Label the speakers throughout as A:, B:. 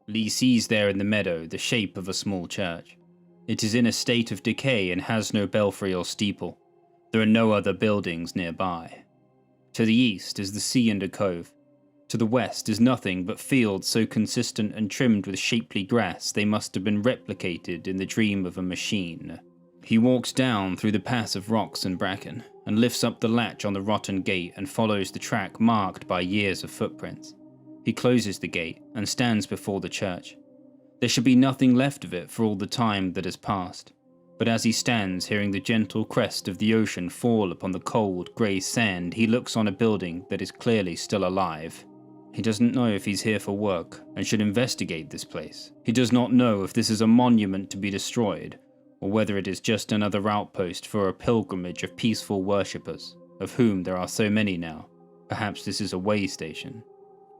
A: Lee sees there in the meadow the shape of a small church. It is in a state of decay and has no belfry or steeple. There are no other buildings nearby. To the east is the sea and a cove. To the west is nothing but fields so consistent and trimmed with shapely grass they must have been replicated in the dream of a machine. He walks down through the path of rocks and bracken, and lifts up the latch on the rotten gate and follows the track marked by years of footprints. He closes the gate and stands before the church. There should be nothing left of it for all the time that has passed, but as he stands hearing the gentle crest of the ocean fall upon the cold, grey sand, he looks on a building that is clearly still alive. He doesn't know if he's here for work and should investigate this place. He does not know if this is a monument to be destroyed, or whether it is just another outpost for a pilgrimage of peaceful worshippers, of whom there are so many now. Perhaps this is a way station.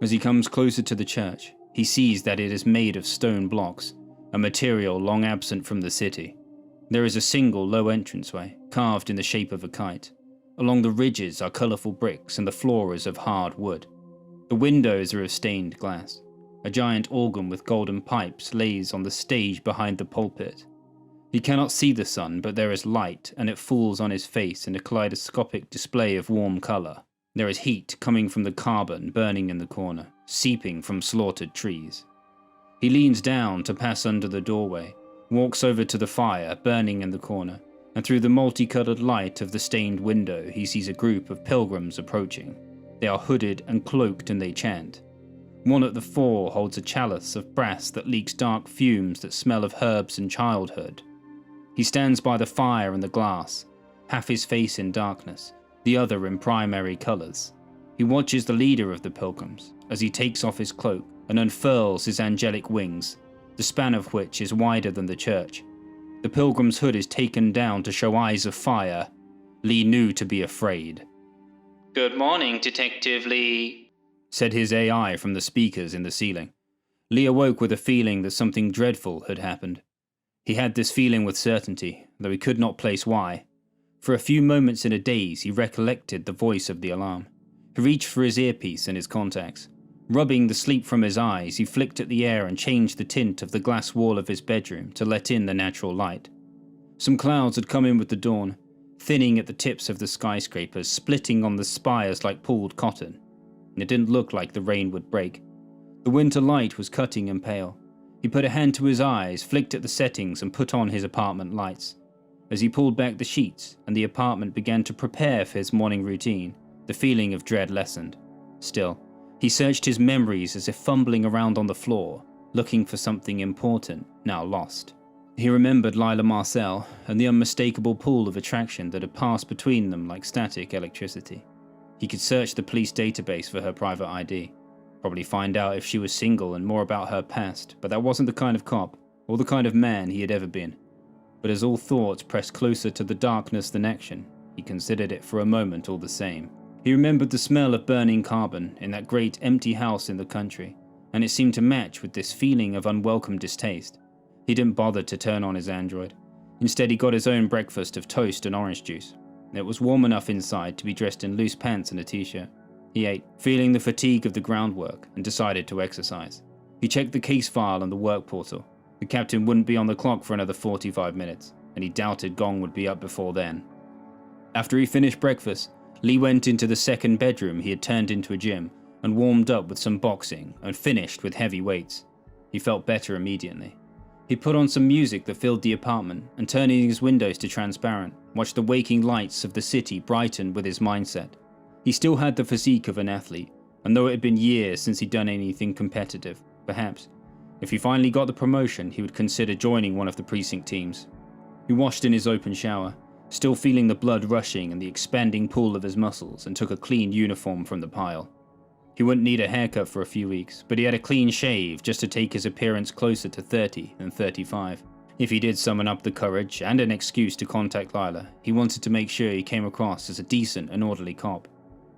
A: As he comes closer to the church, he sees that it is made of stone blocks, a material long absent from the city. There is a single low entranceway, carved in the shape of a kite. Along the ridges are colourful bricks and the floor is of hard wood. The windows are of stained glass. A giant organ with golden pipes lays on the stage behind the pulpit. He cannot see the sun, but there is light, and it falls on his face in a kaleidoscopic display of warm colour. There is heat coming from the carbon burning in the corner, seeping from slaughtered trees. He leans down to pass under the doorway, walks over to the fire burning in the corner, and through the multicoloured light of the stained window he sees a group of pilgrims approaching. They are hooded and cloaked and they chant. One at the fore holds a chalice of brass that leaks dark fumes that smell of herbs and childhood. He stands by the fire and the glass, half his face in darkness, the other in primary colours. He watches the leader of the pilgrims as he takes off his cloak and unfurls his angelic wings, the span of which is wider than the church. The pilgrim's hood is taken down to show eyes of fire. Lee knew to be afraid. "Good morning, Detective Lee," said his AI from the speakers in the ceiling. Lee awoke with a feeling that something dreadful had happened. He had this feeling with certainty, though he could not place why. For a few moments in a daze, he recollected the voice of the alarm. He reached for his earpiece and his contacts. Rubbing the sleep from his eyes, he flicked at the air and changed the tint of the glass wall of his bedroom to let in the natural light. Some clouds had come in with the dawn, thinning at the tips of the skyscrapers, splitting on the spires like pulled cotton. It didn't look like the rain would break. The winter light was cutting and pale. He put a hand to his eyes, flicked at the settings and put on his apartment lights. As he pulled back the sheets and the apartment began to prepare for his morning routine, the feeling of dread lessened. Still, he searched his memories as if fumbling around on the floor, looking for something important, now lost. He remembered Lila Marcel and the unmistakable pull of attraction that had passed between them like static electricity. He could search the police database for her private ID, probably find out if she was single and more about her past, but that wasn't the kind of cop, or the kind of man he had ever been. But as all thoughts pressed closer to the darkness than action, he considered it for a moment all the same. He remembered the smell of burning carbon in that great empty house in the country, and it seemed to match with this feeling of unwelcome distaste. He didn't bother to turn on his android. Instead, he got his own breakfast of toast and orange juice. It was warm enough inside to be dressed in loose pants and a t-shirt. He ate, feeling the fatigue of the groundwork, and decided to exercise. He checked the case file on the work portal. The captain wouldn't be on the clock for another 45 minutes, and he doubted Gong would be up before then. After he finished breakfast, Lee went into the second bedroom he had turned into a gym, and warmed up with some boxing, and finished with heavy weights. He felt better immediately. He put on some music that filled the apartment, and turning his windows to transparent, watched the waking lights of the city brighten with his mindset. He still had the physique of an athlete, and though it had been years since he'd done anything competitive, perhaps, if he finally got the promotion, he would consider joining one of the precinct teams. He washed in his open shower, still feeling the blood rushing and the expanding pull of his muscles, and took a clean uniform from the pile. He wouldn't need a haircut for a few weeks, but he had a clean shave just to take his appearance closer to 30 than 35. If he did summon up the courage and an excuse to contact Lila, he wanted to make sure he came across as a decent and orderly cop.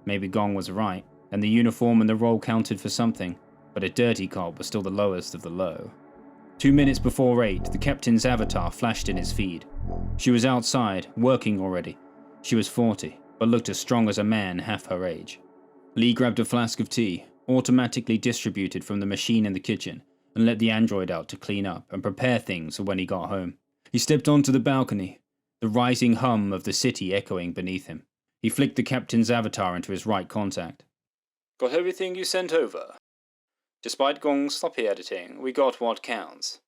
A: Maybe Gong was right, and the uniform and the role counted for something, but a dirty cop was still the lowest of the low. 2 minutes before 8, the captain's avatar flashed in his feed. She was outside, working already. She was 40, but looked as strong as a man half her age. Lee grabbed a flask of tea, automatically distributed from the machine in the kitchen, and let the android out to clean up and prepare things for when he got home. He stepped onto the balcony, the rising hum of the city echoing beneath him. He flicked the captain's avatar into his right contact. Got everything you sent over? Despite Gong's sloppy editing, we got what counts.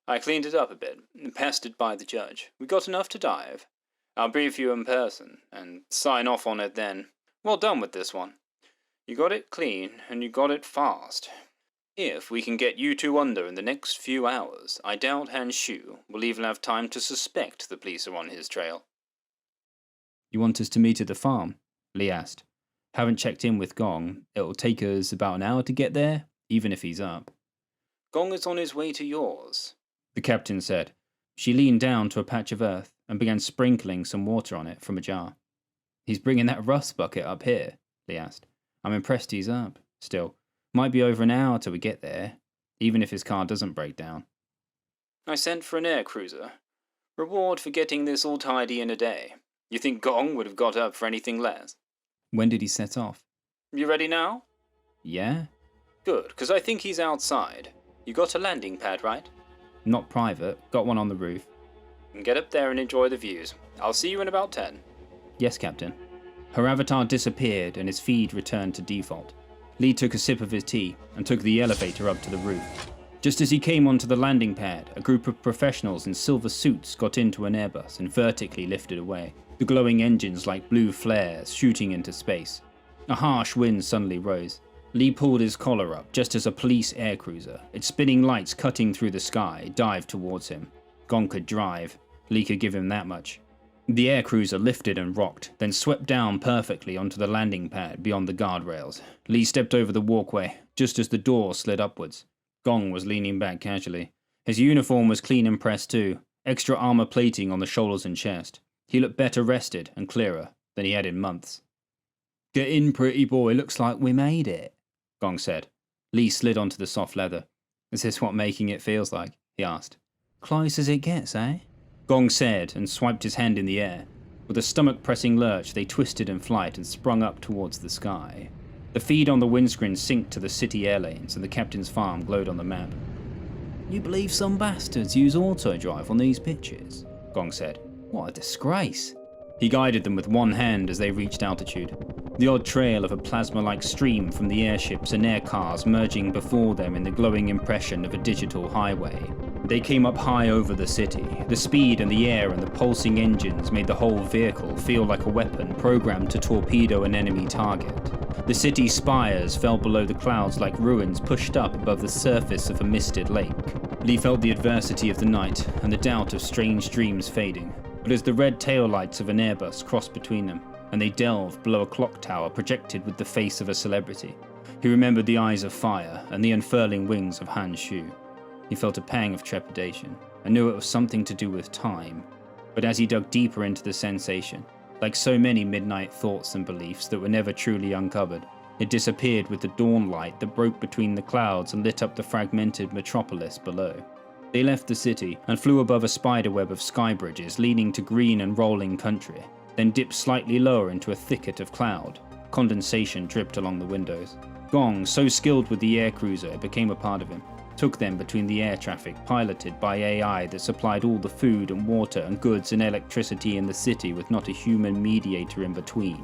A: I cleaned it up a bit, and passed it by the judge. We got enough to dive. I'll brief you in person, and sign off on it then. Well done with this one. You got it clean, and you got it fast. If we can get you two under in the next few hours, I doubt Han Shu will even have time to suspect the police are on his trail. You want us to meet at the farm? Lee asked. Haven't checked in with Gong. It'll take us about an hour to get there, even if he's up. Gong is on his way to yours, the captain said. She leaned down to a patch of earth and began sprinkling some water on it from a jar. He's bringing that rust bucket up here? Lee asked. I'm impressed he's up. Still, might be over an hour till we get there, even if his car doesn't break down. I sent for an air cruiser. Reward for getting this all tidy in a day. You think Gong would have got up for anything less? When did he set off? You ready now? Yeah. Good, because I think he's outside. You got a landing pad, right? Not private. Got one on the roof. Get up there and enjoy the views. I'll see you in about 10. Yes, Captain. Her avatar disappeared and his feed returned to default. Lee took a sip of his tea and took the elevator up to the roof. Just as he came onto the landing pad, a group of professionals in silver suits got into an Airbus and vertically lifted away, the glowing engines like blue flares shooting into space. A harsh wind suddenly rose. Lee pulled his collar up just as a police aircruiser, its spinning lights cutting through the sky, dived towards him. Gong could drive. Lee could give him that much. The aircruiser lifted and rocked, then swept down perfectly onto the landing pad beyond the guardrails. Lee stepped over the walkway, just as the door slid upwards. Gong was leaning back casually. His uniform was clean and pressed too, extra armor plating on the shoulders and chest. He looked better rested and clearer than he had in months. Get in, pretty boy, looks like we made it, Gong said. Lee slid onto the soft leather. Is this what making it feels like? He asked. Close as it gets, eh? Gong said and swiped his hand in the air. With a stomach-pressing lurch, they twisted in flight and sprung up towards the sky. The feed on the windscreen synced to the city air lanes and the captain's farm glowed on the map. You believe some bastards use auto-drive on these pitches? Gong said. What a disgrace. He guided them with one hand as they reached altitude. The odd trail of a plasma-like stream from the airships and air cars merging before them in the glowing impression of a digital highway. They came up high over the city. The speed and the air and the pulsing engines made the whole vehicle feel like a weapon programmed to torpedo an enemy target. The city's spires fell below the clouds like ruins pushed up above the surface of a misted lake. Lee felt the adversity of the night and the doubt of strange dreams fading. But as the red taillights of an Airbus crossed between them, and they delved below a clock tower projected with the face of a celebrity, he remembered the eyes of fire and the unfurling wings of Han Shu. He felt a pang of trepidation, and knew it was something to do with time. But as he dug deeper into the sensation, like so many midnight thoughts and beliefs that were never truly uncovered, it disappeared with the dawn light that broke between the clouds and lit up the fragmented metropolis below. They left the city and flew above a spiderweb of sky bridges leading to green and rolling country, then dipped slightly lower into a thicket of cloud. Condensation dripped along the windows. Gong, so skilled with the air cruiser it became a part of him, took them between the air traffic piloted by AI that supplied all the food and water and goods and electricity in the city with not a human mediator in between.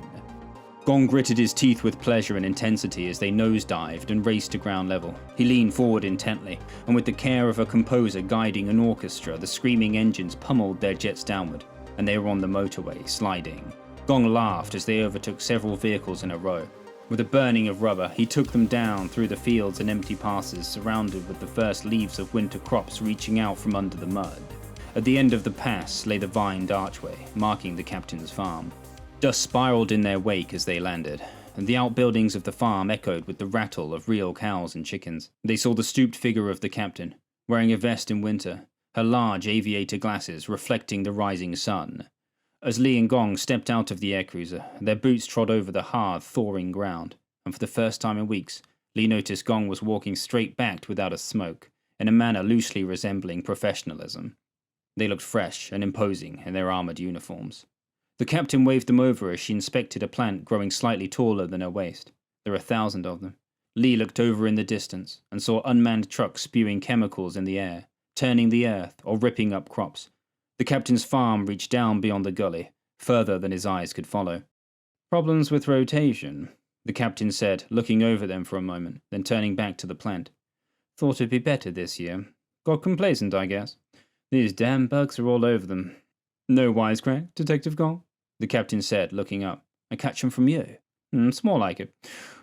A: Gong gritted his teeth with pleasure and intensity as they nosedived and raced to ground level. He leaned forward intently, and with the care of a composer guiding an orchestra, the screaming engines pummeled their jets downward, and they were on the motorway, sliding. Gong laughed as they overtook several vehicles in a row. With a burning of rubber, he took them down through the fields and empty passes surrounded with the first leaves of winter crops reaching out from under the mud. At the end of the pass lay the vined archway, marking the captain's farm. Dust spiraled in their wake as they landed, and the outbuildings of the farm echoed with the rattle of real cows and chickens. They saw the stooped figure of the captain, wearing a vest in winter, her large aviator glasses reflecting the rising sun. As Lee and Gong stepped out of the aircruiser, their boots trod over the hard, thawing ground, and for the first time in weeks, Lee noticed Gong was walking straight-backed without a smoke, in a manner loosely resembling professionalism. They looked fresh and imposing in their armored uniforms. The captain waved them over as she inspected a plant growing slightly taller than her waist. There were 1,000 of them. Lee looked over in the distance and saw unmanned trucks spewing chemicals in the air, turning the earth or ripping up crops. The captain's farm reached down beyond the gully, further than his eyes could follow. Problems with rotation, the captain said, looking over them for a moment, then turning back to the plant. Thought it'd be better this year. Got complacent, I guess. These damn bugs are all over them. No wisecrack, Detective Gong? The captain said, looking up. I catch 'em from you. It's more like it.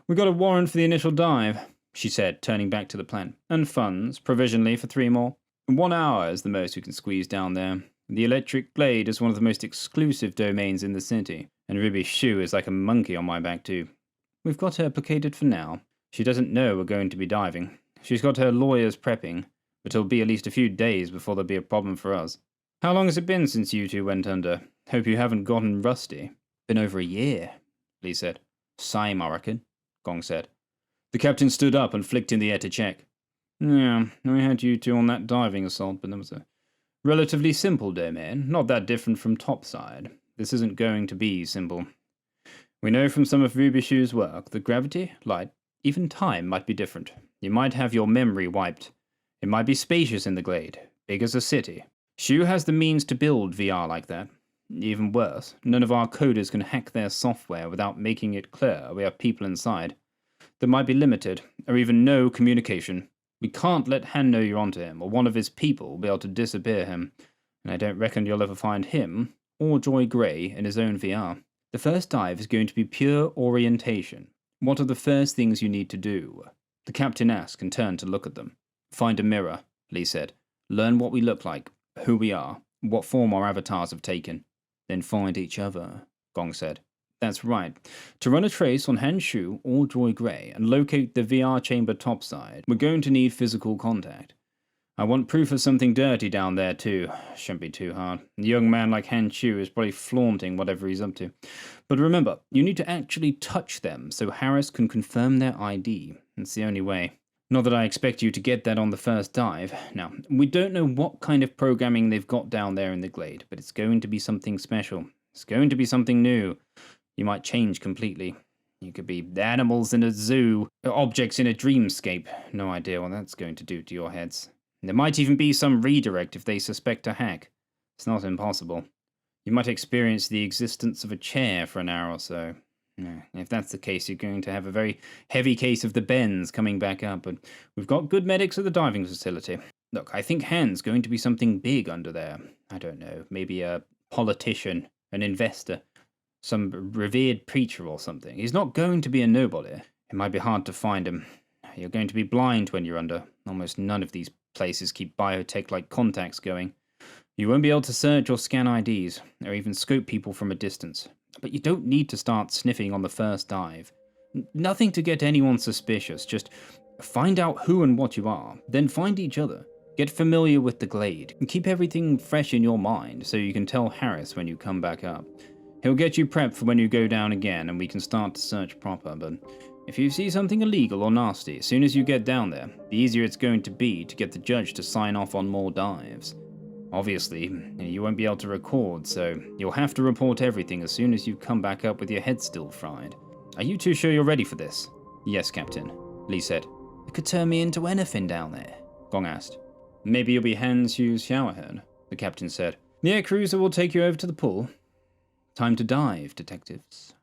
A: We got a warrant for the initial dive, she said, turning back to the plant. And funds, provisionally, for 3 more. 1 hour is the most we can squeeze down there. The Electric Glade is one of the most exclusive domains in the city, and Ruby's shoe is like a monkey on my back too. We've got her placated for now. She doesn't know we're going to be diving. She's got her lawyers prepping, but it'll be at least a few days before there'll be a problem for us. How long has it been since you two went under? Hope you haven't gotten rusty. Been over a year, Lee said. Same, I reckon, Gong said. The captain stood up and flicked in the air to check. Yeah, I had you two on that diving assault, but there was a relatively simple domain, not that different from topside. This isn't going to be simple. We know from some of Rubishu's work that gravity, light, even time might be different. You might have your memory wiped. It might be spacious in the Glade, big as a city. Shu has the means to build VR like that. Even worse, none of our coders can hack their software without making it clear we have people inside. There might be limited, or even no communication. We can't let Han know you're onto him, or one of his people will be able to disappear him. And I don't reckon you'll ever find him, or Joy Grey, in his own VR. The first dive is going to be pure orientation. What are the first things you need to do? The captain asked and turned to look at them. Find a mirror, Lee said. Learn what we look like, who we are, what form our avatars have taken. Then find each other, Gong said. That's right. To run a trace on Han Shu or Joy Grey and locate the VR chamber topside, we're going to need physical contact. I want proof of something dirty down there too. Shouldn't be too hard. A young man like Han Shu is probably flaunting whatever he's up to. But remember, you need to actually touch them so Harris can confirm their ID. It's the only way. Not that I expect you to get that on the first dive. Now, we don't know what kind of programming they've got down there in the Glade, but it's going to be something special. It's going to be something new. You might change completely. You could be animals in a zoo, objects in a dreamscape. No idea what that's going to do to your heads. There might even be some redirect if they suspect a hack. It's not impossible. You might experience the existence of a chair for an hour or so. If that's the case, you're going to have a very heavy case of the bends coming back up, but we've got good medics at the diving facility. Look, I think Han's going to be something big under there. I don't know, maybe a politician, an investor, some revered preacher or something. He's not going to be a nobody. It might be hard to find him. You're going to be blind when you're under. Almost none of these places keep biotech-like contacts going. You won't be able to search or scan IDs, or even scope people from a distance. But you don't need to start sniffing on the first dive. Nothing to get anyone suspicious, just find out who and what you are, then find each other. Get familiar with the Glade, and keep everything fresh in your mind so you can tell Harris when you come back up. He'll get you prepped for when you go down again and we can start to search proper, but if you see something illegal or nasty, as soon as you get down there, the easier it's going to be to get the judge to sign off on more dives. Obviously, you won't be able to record, so you'll have to report everything as soon as you come back up with your head still fried. Are you two sure you're ready for this? Yes, Captain, Lee said. It could turn me into anything down there, Gong asked. Maybe you'll be Han Xu's showerhead, the captain said. The air cruiser will take you over to the pool. Time to dive, detectives.